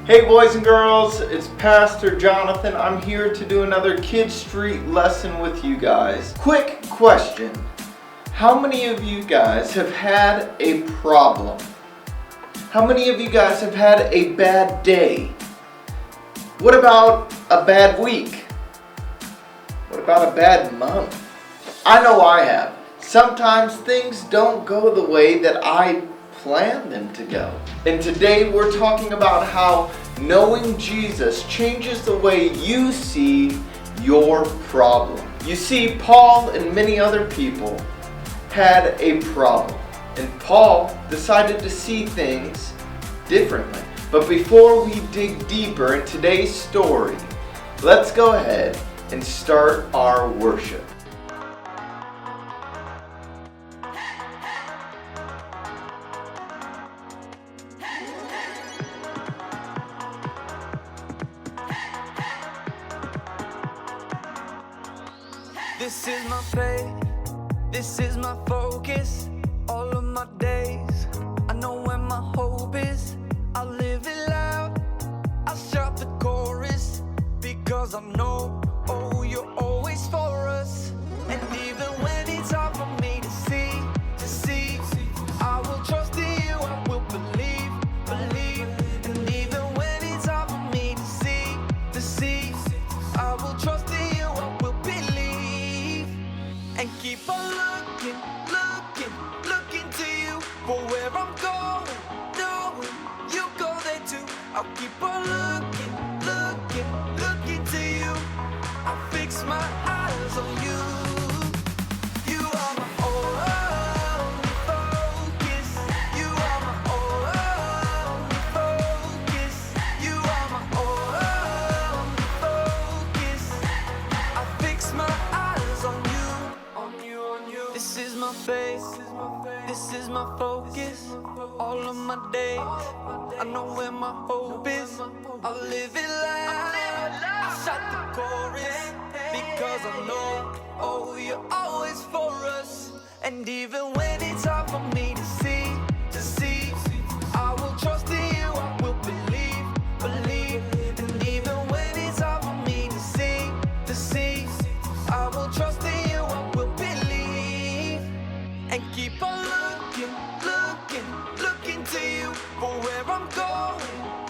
Hey boys and girls, it's Pastor Jonathan. I'm here to do another KidStreet lesson with you guys. Quick question. How many of you guys have had a problem? How many of you guys have had a bad day? What about a bad week? What about a bad month? I know I have. Sometimes things don't go the way that I planned them to go. And today we're talking about how knowing Jesus changes the way you see your problem. You see, Paul and many other people had a problem. And Paul decided to see things differently. But before we dig deeper in today's story, let's go ahead and start our worship. This is my faith, this is my focus, all of my days. I know where my hope is, I'll live it loud, I'll shout the chorus, because I know, oh, you're always for us. And even when it's hard for me to see, I will trust in you, I will believe. And even when it's hard for me to see, I will trust in you, I will believe. And keep on looking to you for where I'm going, knowing you go there too. I'll keep on looking to you. I'll fix my eyes on you. You are my only focus. You are my only focus. You are my only focus. I fix my eyes on you. This is my faith, this is my focus, all of my days. I know where my hope is, I'll live it loud, I'll shout the chorus, because I know, oh, you're always for us. And even when it's hard for me to see, I will trust in you, I will believe. And even when it's hard for me to see, I will trust in you, I will believe. And keep on looking to you for where I'm going,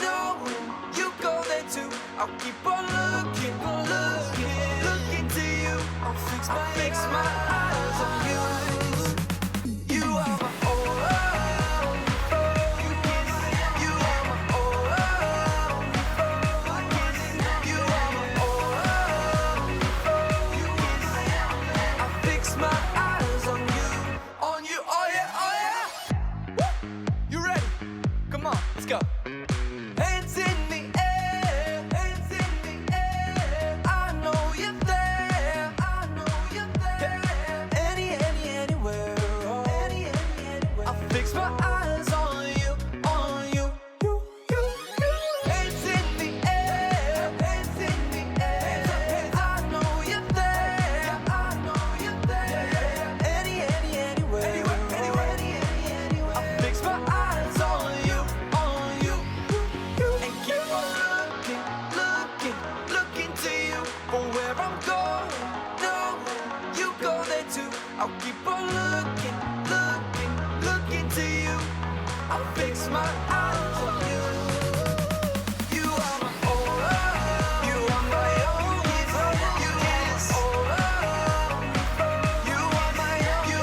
knowing you go there too. I'll keep on looking to you. I'll fix my eyes on you. You are my only focus. You are my only focus. You are my only focus. I fix my eyes on you, oh yeah. Woo! You ready? Come on, let's go. Hands in the air, I know you're there, anywhere, oh. I fix my eyes on you. Hands in the air, I know you're there, anywhere, I fix my eyes on you. And keep on looking to you for where I'm going, knowing you go there too. I'll keep on looking to you. I'll fix my eyes on you. You are my only, you are my only focus. You are my only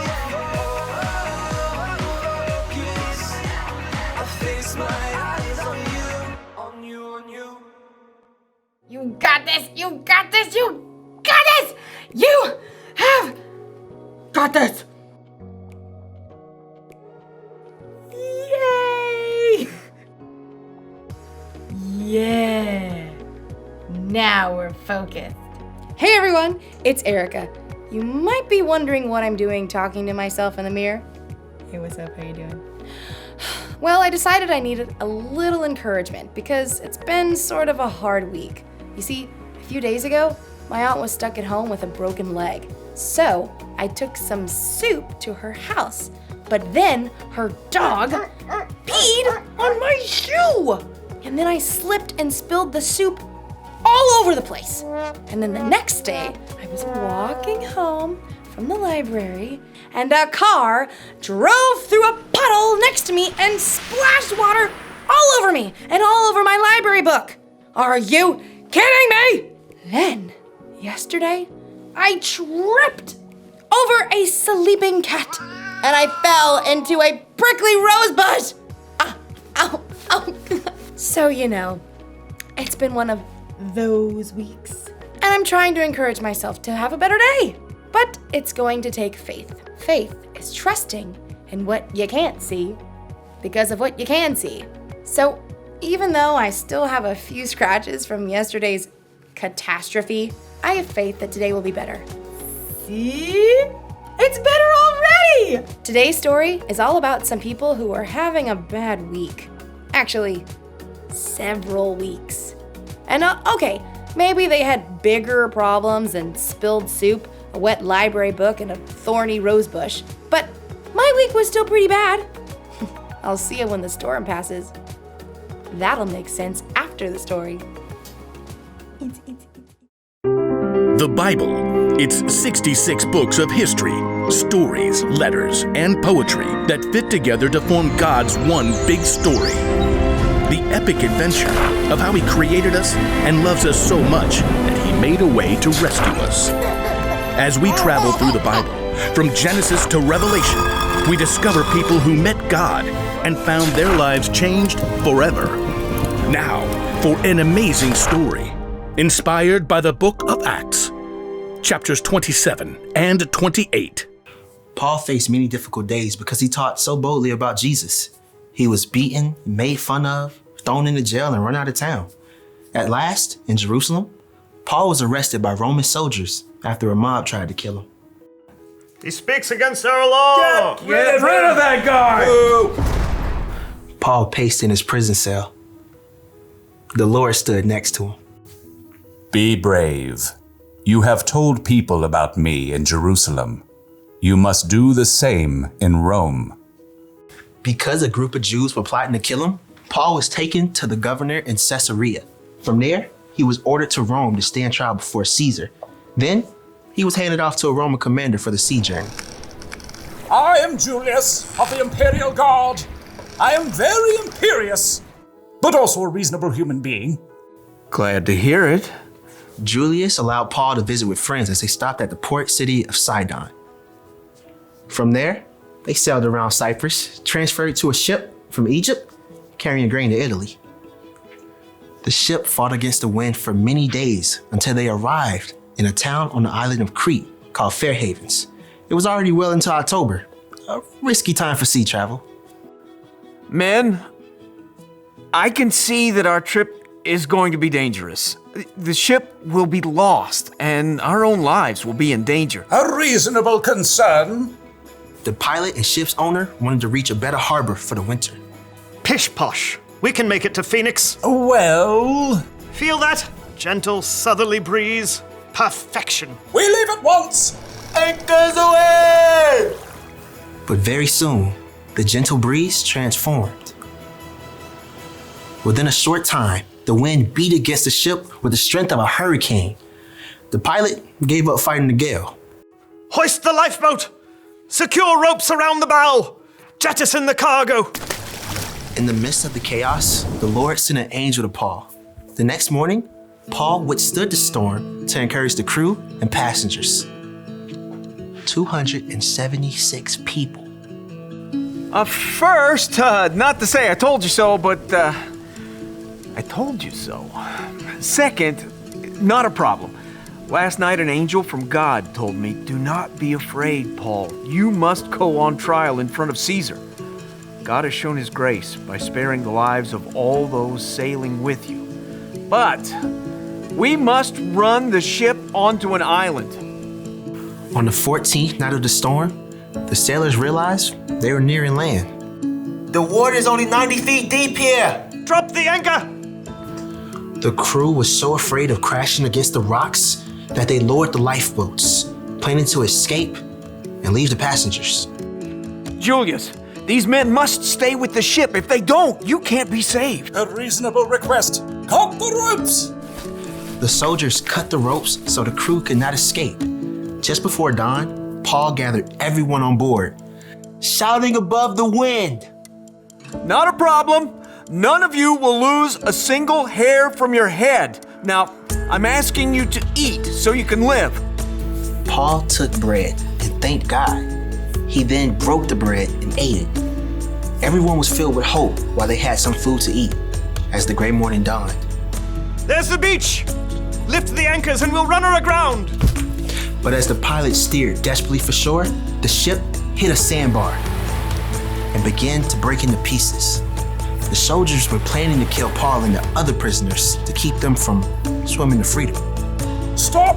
focus. I fix my eyes on you. You got this! You got this! You got this! You have got this! Yay! Yeah! Now we're focused. Hey everyone, it's Erica. You might be wondering what I'm doing talking to myself in the mirror. Hey, what's up? How you doing? Well, I decided I needed a little encouragement because it's been sort of a hard week. You see, a few days ago, my aunt was stuck at home with a broken leg. So I took some soup to her house, but then her dog peed on my shoe. and then I slipped and spilled the soup all over the place. And then the next day, I was walking home from the library, and a car drove through a puddle next to me and splashed water all over me and all over my library book. Are you kidding me? Then, yesterday, I tripped over a sleeping cat, and I fell into a prickly rose bush. Ow. So, it's been one of those weeks. And I'm trying to encourage myself to have a better day. But it's going to take faith. Faith is trusting in what you can't see because of what you can see. So even though I still have a few scratches from yesterday's catastrophe, I have faith that today will be better. See? It's better already! Today's story is all about some people who are having a bad week. Actually, several weeks. And okay, maybe they had bigger problems than spilled soup, a wet library book, and a thorny rose bush. But my week was still pretty bad. I'll see you when the storm passes. That'll make sense after the story. The Bible. It's 66 books of history, stories, letters, and poetry that fit together to form God's one big story. The epic adventure of how He created us and loves us so much that He made a way to rescue us. As we travel through the Bible, from Genesis to Revelation, we discover people who met God and found their lives changed forever. Now, for an amazing story, inspired by the book of Acts, chapters 27 and 28. Paul faced many difficult days because he taught so boldly about Jesus. He was beaten, made fun of, thrown into jail, and run out of town. At last, in Jerusalem, Paul was arrested by Roman soldiers after a mob tried to kill him. He speaks against our law! Get rid of that guy! Paul paced in his prison cell. The Lord stood next to him. Be brave. You have told people about me in Jerusalem. You must do the same in Rome. Because a group of Jews were plotting to kill him, Paul was taken to the governor in Caesarea. From there, he was ordered to Rome to stand trial before Caesar. Then, he was handed off to a Roman commander for the sea journey. I am Julius of the Imperial Guard. I am very imperious, but also a reasonable human being. Glad to hear it. Julius allowed Paul to visit with friends as they stopped at the port city of Sidon. From there, they sailed around Cyprus, transferred to a ship from Egypt, carrying grain to Italy. The ship fought against the wind for many days until they arrived in a town on the island of Crete called Fair Havens. It was already well into October, a risky time for sea travel. Men, I can see that our trip is going to be dangerous. The ship will be lost and our own lives will be in danger. A reasonable concern. The pilot and ship's owner wanted to reach a better harbor for the winter. Pish posh. We can make it to Phoenix. Well, Feel that? Gentle southerly breeze. Perfection. we leave at once. Anchors away! But very soon, the gentle breeze transformed. Within a short time, the wind beat against the ship with the strength of a hurricane. The pilot gave up fighting the gale. Hoist the lifeboat. Secure ropes around the bow. Jettison the cargo. In the midst of the chaos, the Lord sent an angel to Paul. The next morning, Paul withstood the storm to encourage the crew and passengers. 276 people. First, not to say I told you so, but I told you so. Second, not a problem. Last night an angel from God told me, do not be afraid, Paul. You must go on trial in front of Caesar. God has shown his grace by sparing the lives of all those sailing with you. But we must run the ship onto an island. On the 14th night of the storm, the sailors realized they were nearing land. The water's only 90 feet deep here. Drop the anchor. The crew was so afraid of crashing against the rocks that they lowered the lifeboats, planning to escape and leave the passengers. Julius, These men must stay with the ship. If they don't, you can't be saved. A reasonable request. Cut the ropes! The soldiers cut the ropes so the crew could not escape. Just before dawn, Paul gathered everyone on board, shouting above the wind. Not a problem. None of you will lose a single hair from your head. Now, I'm asking you to eat so you can live. Paul took bread and thanked God. He then broke the bread and ate it. Everyone was filled with hope while they had some food to eat as the gray morning dawned. There's the beach! Lift the anchors and we'll run her aground! But as the pilot steered desperately for shore, the ship hit a sandbar and began to break into pieces. The soldiers were planning to kill Paul and the other prisoners to keep them from swimming to freedom. Stop!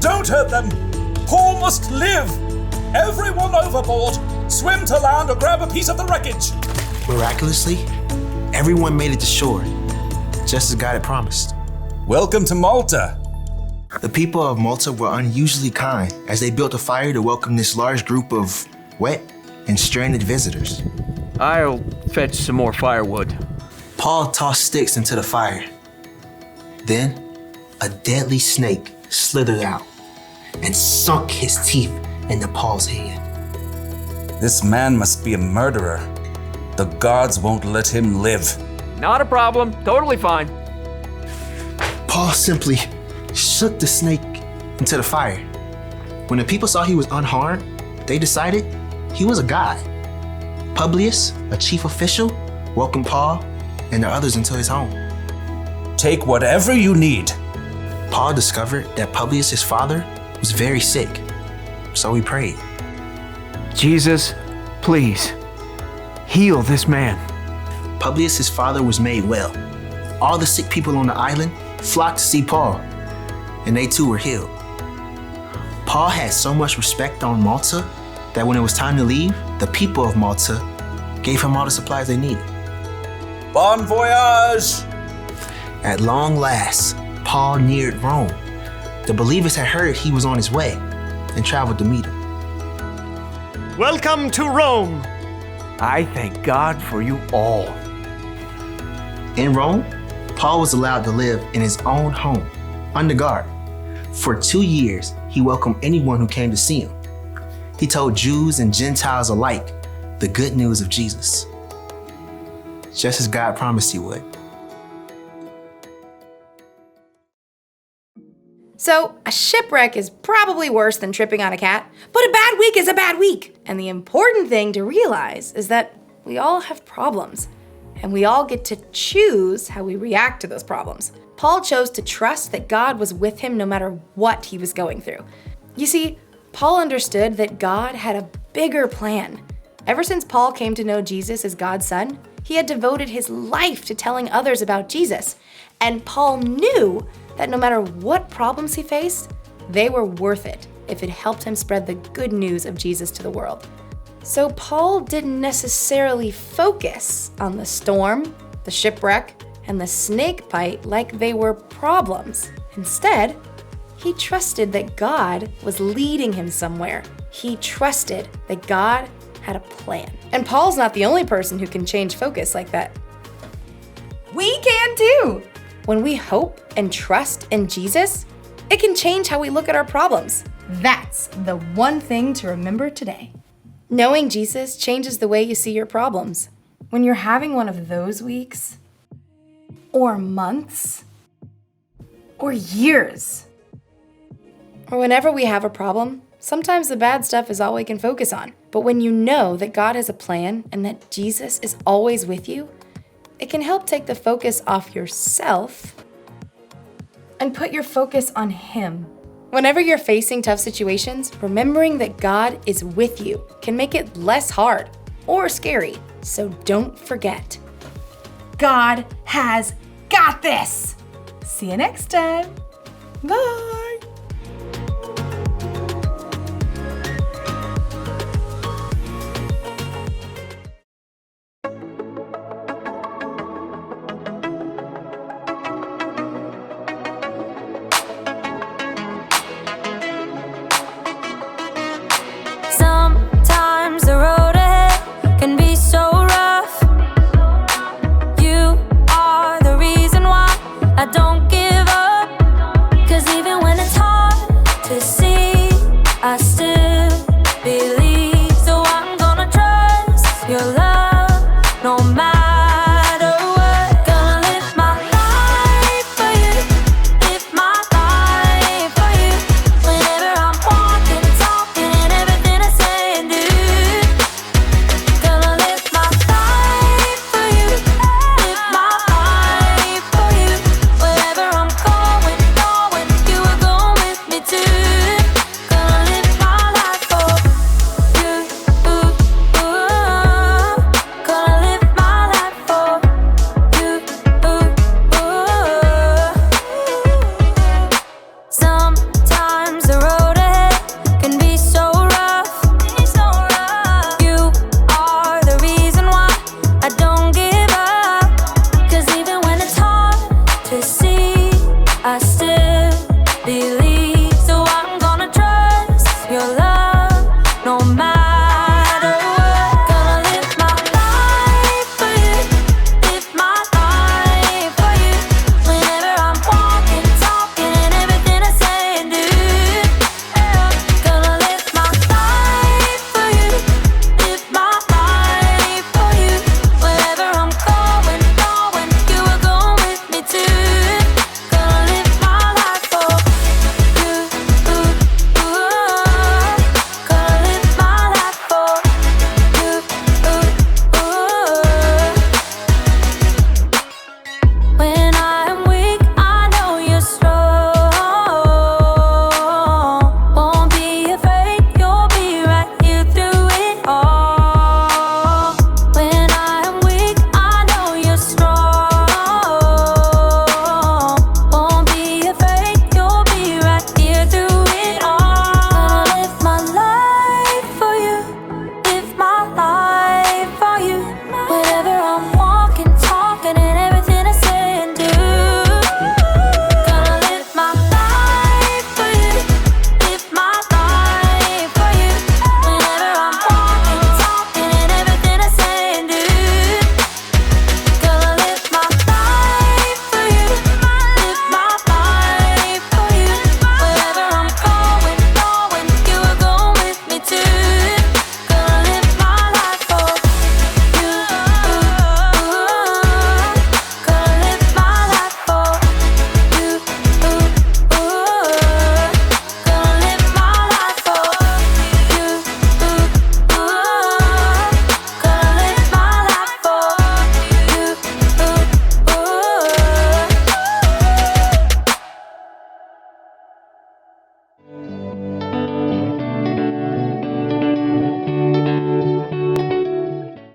Don't hurt them! Paul must live! Everyone overboard! Swim to land or grab a piece of the wreckage! Miraculously, everyone made it to shore, just as God had promised. Welcome to Malta. The people of Malta were unusually kind as they built a fire to welcome this large group of wet and stranded visitors. I'll fetch some more firewood. Paul tossed sticks into the fire. Then, a deadly snake slithered out and sunk his teeth into Paul's hand. This man must be a murderer. The gods won't let him live. Not a problem. Totally fine. Paul simply shook the snake into the fire. When the people saw he was unharmed, they decided he was a god. Publius, a chief official, welcomed Paul and the others into his home. Take whatever you need. Paul discovered that Publius, his father, was very sick, so he prayed. Jesus, please, heal this man. Publius, his father, was made well. All the sick people on the island flocked to see Paul, and they too were healed. Paul had so much respect on Malta that when it was time to leave, the people of Malta gave him all the supplies they needed. Bon voyage! At long last, Paul neared Rome. The believers had heard he was on his way and traveled to meet him. Welcome to Rome! I thank God for you all. In Rome, Paul was allowed to live in his own home, under guard. For 2 years, he welcomed anyone who came to see him. He told Jews and Gentiles alike the good news of Jesus, just as God promised he would. So, a shipwreck is probably worse than tripping on a cat, but a bad week is a bad week. And the important thing to realize is that we all have problems, and we all get to choose how we react to those problems. Paul chose to trust that God was with him no matter what he was going through. You see, Paul understood that God had a bigger plan. Ever since Paul came to know Jesus as God's son, he had devoted his life to telling others about Jesus. And Paul knew that no matter what problems he faced, they were worth it if it helped him spread the good news of Jesus to the world. So Paul didn't necessarily focus on the storm, the shipwreck, and the snake bite like they were problems. Instead, he trusted that God was leading him somewhere. He trusted that God had a plan. And Paul's not the only person who can change focus like that. We can too! When we hope and trust in Jesus, it can change how we look at our problems. That's the one thing to remember today. Knowing Jesus changes the way you see your problems. When you're having one of those weeks, or months, or years, or whenever we have a problem, sometimes the bad stuff is all we can focus on. But when you know that God has a plan and that Jesus is always with you, it can help take the focus off yourself and put your focus on Him. Whenever you're facing tough situations, remembering that God is with you can make it less hard or scary. So don't forget, God has got this. See you next time. Bye. Sometimes the road ahead can be so Your love